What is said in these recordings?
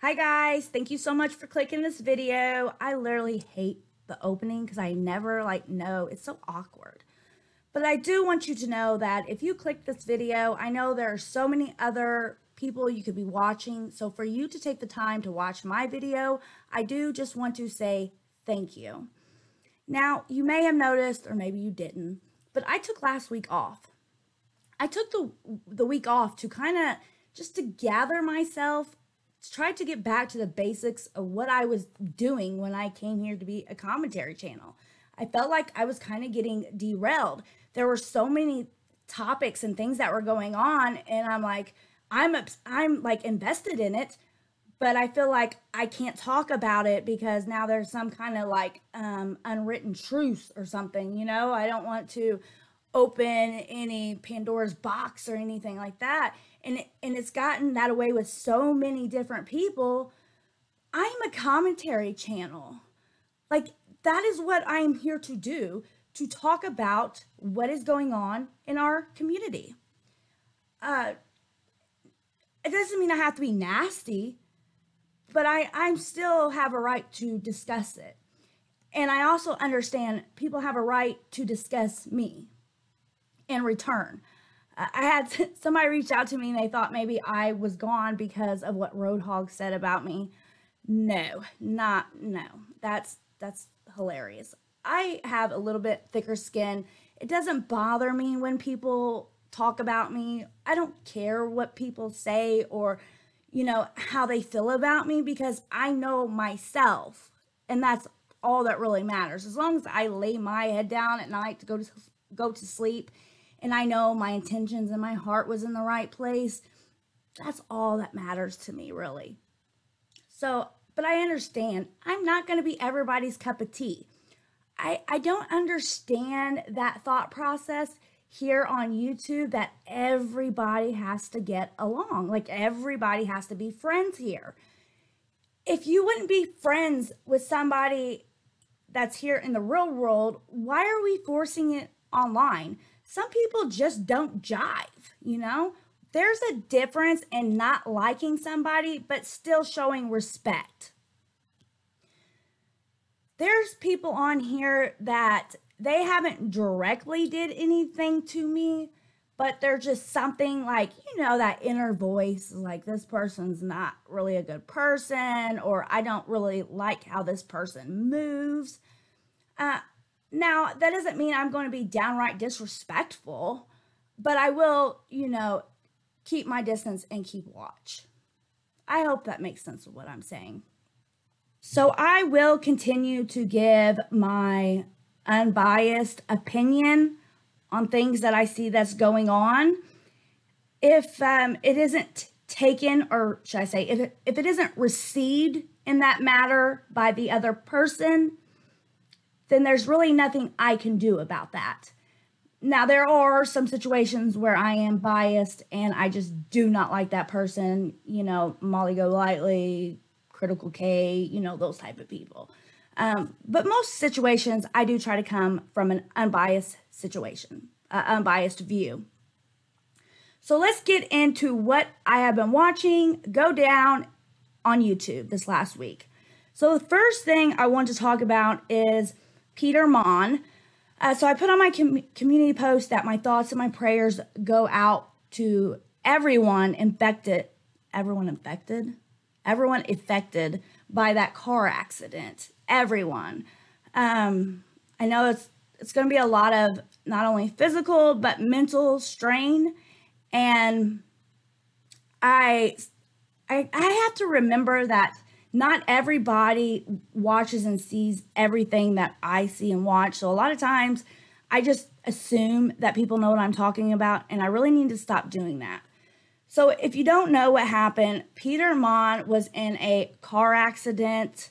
Hi guys, thank you so much for clicking this video. I literally hate the opening because I never know, it's so awkward. But I do want you to know that if you click this video, I know there are so many other people you could be watching. So for you to take the time to watch my video, I do just want to say thank you. Now, you may have noticed, or maybe you didn't, but I took last week off. I took the week off to just to gather myself, try to get back to the basics of what I was doing when I came here to be a commentary channel. I felt like I was kind of getting derailed. There were so many topics and things that were going on, and I'm like invested in it, but I feel like I can't talk about it because now there's some kind of unwritten truth or something, you know? I don't want to open any Pandora's box or anything like that. And it's gotten that way with so many different people. I'm a commentary channel. That is what I am here to do, to talk about what is going on in our community. It doesn't mean I have to be nasty, but I still have a right to discuss it. And I also understand people have a right to discuss me in return. I had somebody reach out to me and they thought maybe I was gone because of what Roadhog said about me. No. That's hilarious. I have a little bit thicker skin. It doesn't bother me when people talk about me. I don't care what people say or, how they feel about me, because I know myself, and that's all that really matters. As long as I lay my head down at night to go to sleep, and I know my intentions and my heart was in the right place, that's all that matters to me, really. So, but I understand I'm not going to be everybody's cup of tea. I don't understand that thought process here on YouTube, that everybody has to get along. Everybody has to be friends here. If you wouldn't be friends with somebody that's here in the real world, why are we forcing it online? Some people just don't jive, There's a difference in not liking somebody, but still showing respect. There's people on here that they haven't directly did anything to me, but they're just something that inner voice, this person's not really a good person, or I don't really like how this person moves. Now, that doesn't mean I'm going to be downright disrespectful, but I will, keep my distance and keep watch. I hope that makes sense of what I'm saying. So I will continue to give my unbiased opinion on things that I see that's going on. If it isn't taken, or should I say, if it isn't received in that matter by the other person, then there's really nothing I can do about that. Now, there are some situations where I am biased and I just do not like that person, Molly Golightly, Critical K, those type of people. But most situations, I do try to come from an unbiased situation, unbiased view. So let's get into what I have been watching go down on YouTube this last week. So the first thing I want to talk about is Peter Mon. So I put on my community post that my thoughts and my prayers go out to everyone affected by that car accident. Everyone. I know it's going to be a lot of not only physical but mental strain, and I have to remember that not everybody watches and sees everything that I see and watch. So a lot of times I just assume that people know what I'm talking about, and I really need to stop doing that. So if you don't know what happened, Peter Mon was in a car accident.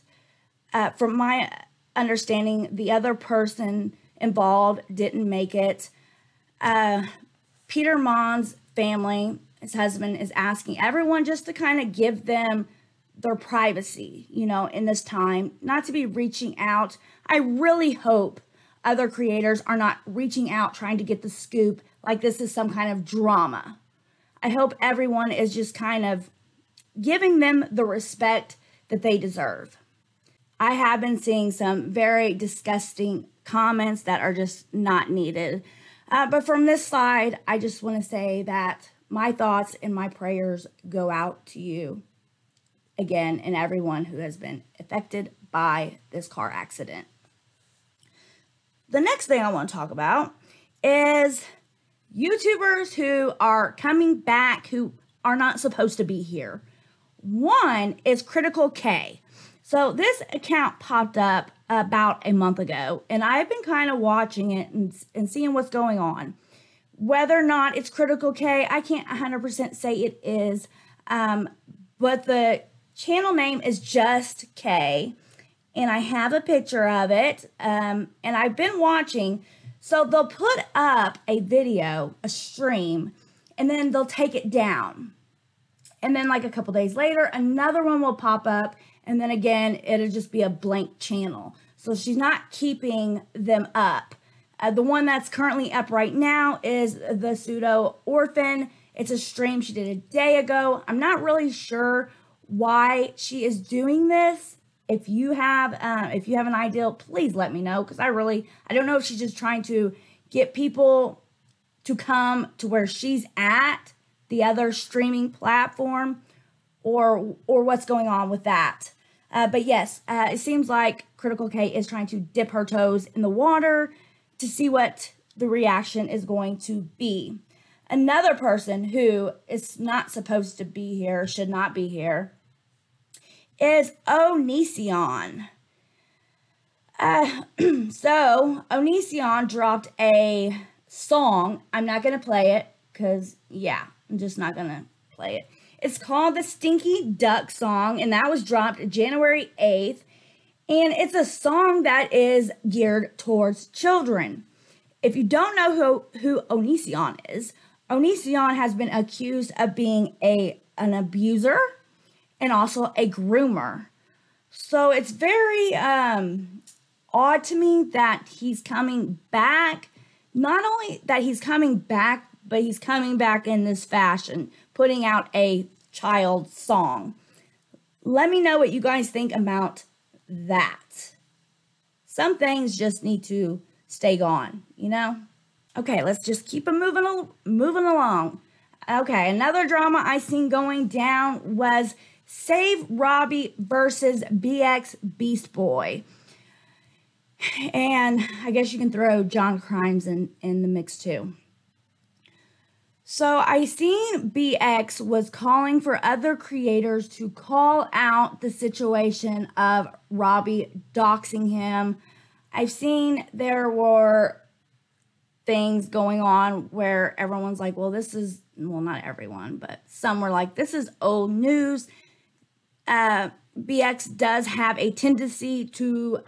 From my understanding, the other person involved didn't make it. Peter Mon's family, his husband, is asking everyone just to kind of give them their privacy, in this time, not to be reaching out. I really hope other creators are not reaching out trying to get the scoop like this is some kind of drama. I hope everyone is just kind of giving them the respect that they deserve. I have been seeing some very disgusting comments that are just not needed. But from this side, I just want to say that my thoughts and my prayers go out to you again and everyone who has been affected by this car accident. The next thing I want to talk about is YouTubers who are coming back who are not supposed to be here. One is Critical Kay. So this account popped up about a month ago, and I've been kind of watching it and seeing what's going on. Whether or not it's Critical Kay, I can't 100% say it is, but the channel name is Just Kay, and I have a picture of it, and I've been watching. So they'll put up a video, a stream, and then they'll take it down. And then like a couple days later, another one will pop up, and then again, it'll just be a blank channel. So she's not keeping them up. The one that's currently up right now is the Pseudo Orphan. It's a stream she did a day ago. I'm not really sure why she is doing this. If you have an idea, please let me know, because I don't know if she's just trying to get people to come to where she's at, the other streaming platform, or what's going on with that. But yes, it seems like Critical Kay is trying to dip her toes in the water to see what the reaction is going to be. Another person who is not supposed to be here, should not be here, is Onision. So Onision dropped a song. I'm not going to play it because, yeah, I'm just not going to play it. It's called the Stinky Duck Song, and that was dropped January 8th. And it's a song that is geared towards children. If you don't know who Onision is, Onision has been accused of being an abuser and also a groomer. So it's very odd to me that he's coming back. Not only that he's coming back, but he's coming back in this fashion, putting out a child song. Let me know what you guys think about that. Some things just need to stay gone, you know? Okay, let's just keep it moving along. Okay, another drama I seen going down was Save Robbie versus BxBeastboy. And I guess you can throw John Crimes in the mix too. So I seen BX was calling for other creators to call out the situation of Robbie doxing him. I've seen there were things going on where everyone's like, well, not everyone, but some were like, this is old news. BX does have a tendency to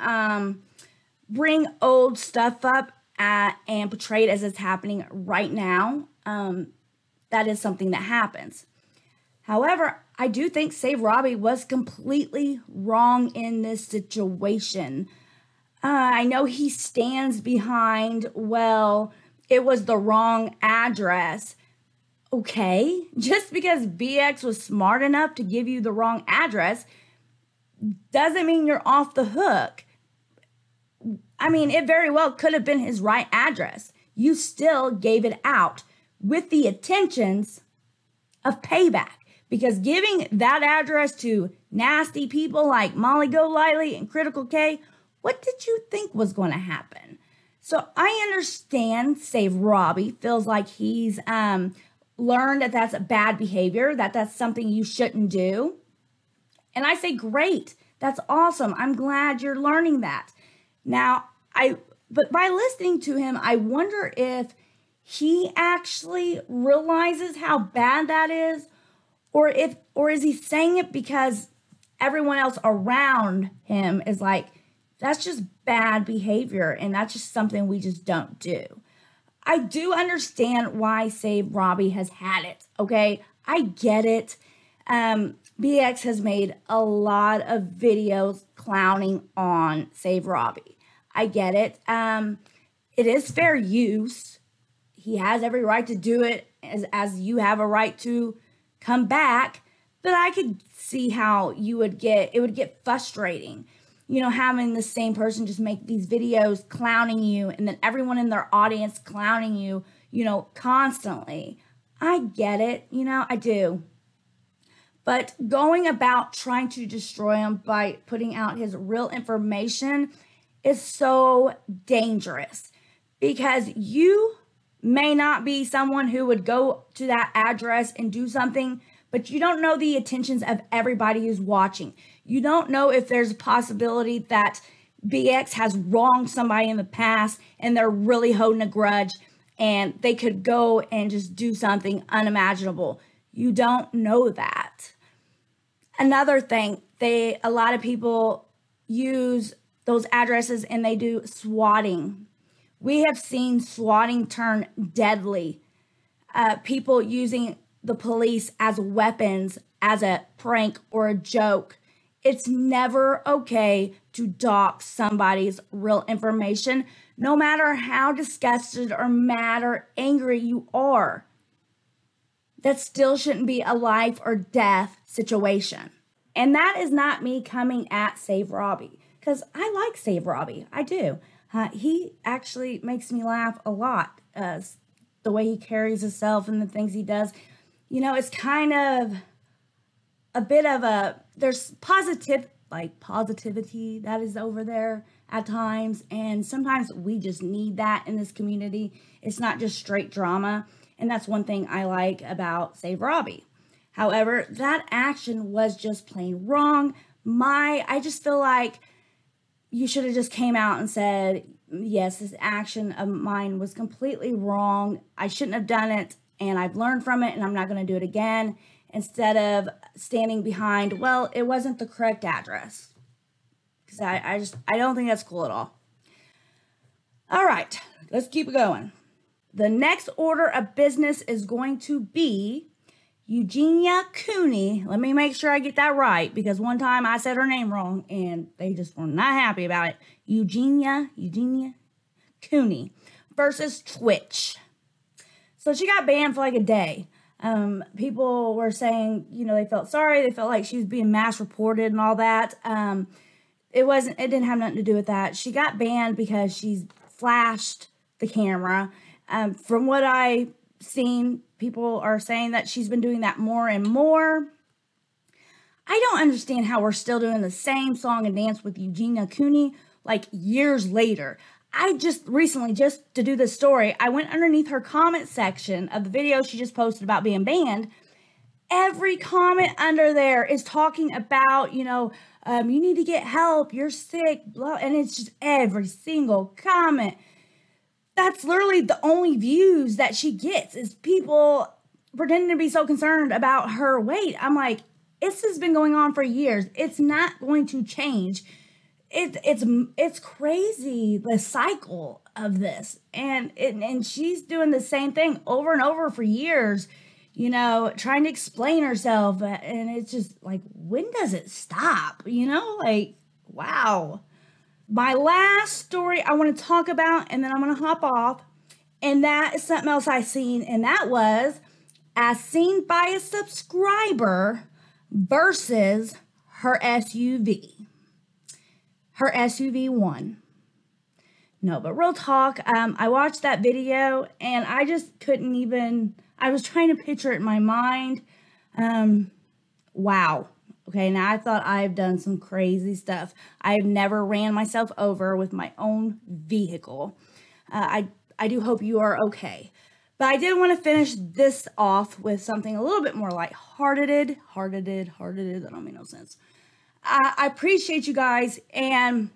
bring old stuff up and portray it as it's happening right now. That is something that happens. However, I do think Save Robbie was completely wrong in this situation. I know he stands behind, well, it was the wrong address. Okay, just because BX was smart enough to give you the wrong address doesn't mean you're off the hook. I mean, it very well could have been his right address. You still gave it out with the intentions of payback, because giving that address to nasty people like Molly Golightly and Critical Kay, what did you think was going to happen? So I understand Save Robbie feels like he's learned that that's a bad behavior, that's something you shouldn't do. And I say, great, that's awesome. I'm glad you're learning that. Now, but by listening to him, I wonder if he actually realizes how bad that is, or is he saying it because everyone else around him is like, that's just bad behavior, and that's just something we just don't do. I do understand why Save Robbie has had it, okay? I get it. BX has made a lot of videos clowning on Save Robbie. I get it. It is fair use. He has every right to do it, as you have a right to come back. But I could see how it would get frustrating, you know, having the same person just make these videos clowning you and then everyone in their audience clowning you, you know, constantly. I get it, you know, I do. But going about trying to destroy him by putting out his real information is so dangerous, because you may not be someone who would go to that address and do something, but you don't know the intentions of everybody who's watching. You don't know if there's a possibility that BX has wronged somebody in the past and they're really holding a grudge and they could go and just do something unimaginable. You don't know that. Another thing, a lot of people use those addresses and they do swatting. We have seen swatting turn deadly. People using the police as weapons, as a prank or a joke. It's never okay to dox somebody's real information, no matter how disgusted or mad or angry you are. That still shouldn't be a life or death situation. And that is not me coming at Save Robbie, because I like Save Robbie. I do. He actually makes me laugh a lot. The way he carries himself and the things he does. You know, it's kind of a bit of there's positivity that is over there at times. And sometimes we just need that in this community. It's not just straight drama. And that's one thing I like about Save Robbie. However, that action was just plain wrong. I just feel like you should have just came out and said, yes, this action of mine was completely wrong. I shouldn't have done it, and I've learned from it, and I'm not going to do it again, instead of standing behind, well, it wasn't the correct address. Because I don't think that's cool at all. All right, let's keep it going. The next order of business is going to be Eugenia Cooney. Let me make sure I get that right, because one time I said her name wrong and they just were not happy about it. Eugenia Cooney versus Twitch. So she got banned for like a day. People were saying, you know, they felt sorry. They felt like she was being mass reported and all that. It didn't have nothing to do with that. She got banned because she's flashed the camera. From what I've seen, people are saying that she's been doing that more and more. I don't understand how we're still doing the same song and dance with Eugenia Cooney like years later. I just recently, just to do this story, I went underneath her comment section of the video she just posted about being banned. Every comment under there is talking about, you know, you need to get help, you're sick, blah, and it's just every single comment. That's literally the only views that she gets, is people pretending to be so concerned about her weight. I'm like, this has been going on for years. It's not going to change. It's crazy, the cycle of this. And she's doing the same thing over and over for years, you know, trying to explain herself. And it's just like, when does it stop? You know, like, wow. My last story I want to talk about, and then I'm going to hop off, and that is something else I seen, and that was as seen by a subscriber versus her SUV. Her SUV won. No, but real talk, I watched that video, and I just couldn't even, I was trying to picture it in my mind. Wow. Okay, now I thought I've done some crazy stuff. I've never ran myself over with my own vehicle. I do hope you are okay. But I did want to finish this off with something a little bit more lighthearted. That don't make no sense. I appreciate you guys. And,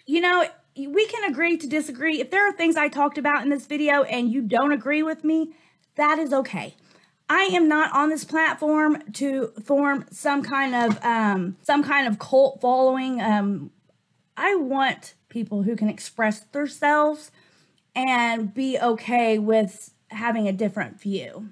you know, we can agree to disagree. If there are things I talked about in this video and you don't agree with me, that is okay. I am not on this platform to form some kind of cult following. I want people who can express themselves and be okay with having a different view.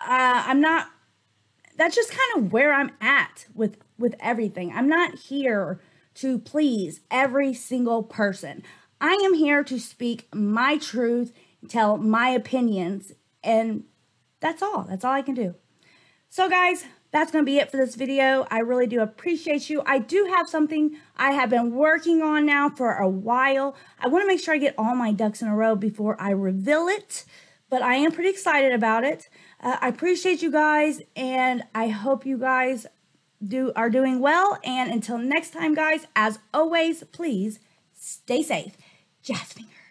That's just kind of where I'm at with everything. I'm not here to please every single person. I am here to speak my truth, tell my opinions, and that's all I can do. So guys, that's going to be it for this video. I really do appreciate you. I do have something I have been working on now for a while. I want to make sure I get all my ducks in a row before I reveal it, but I am pretty excited about it. I appreciate you guys, and I hope you guys are doing well. And until next time, guys, as always, please stay safe. Jazz fingers.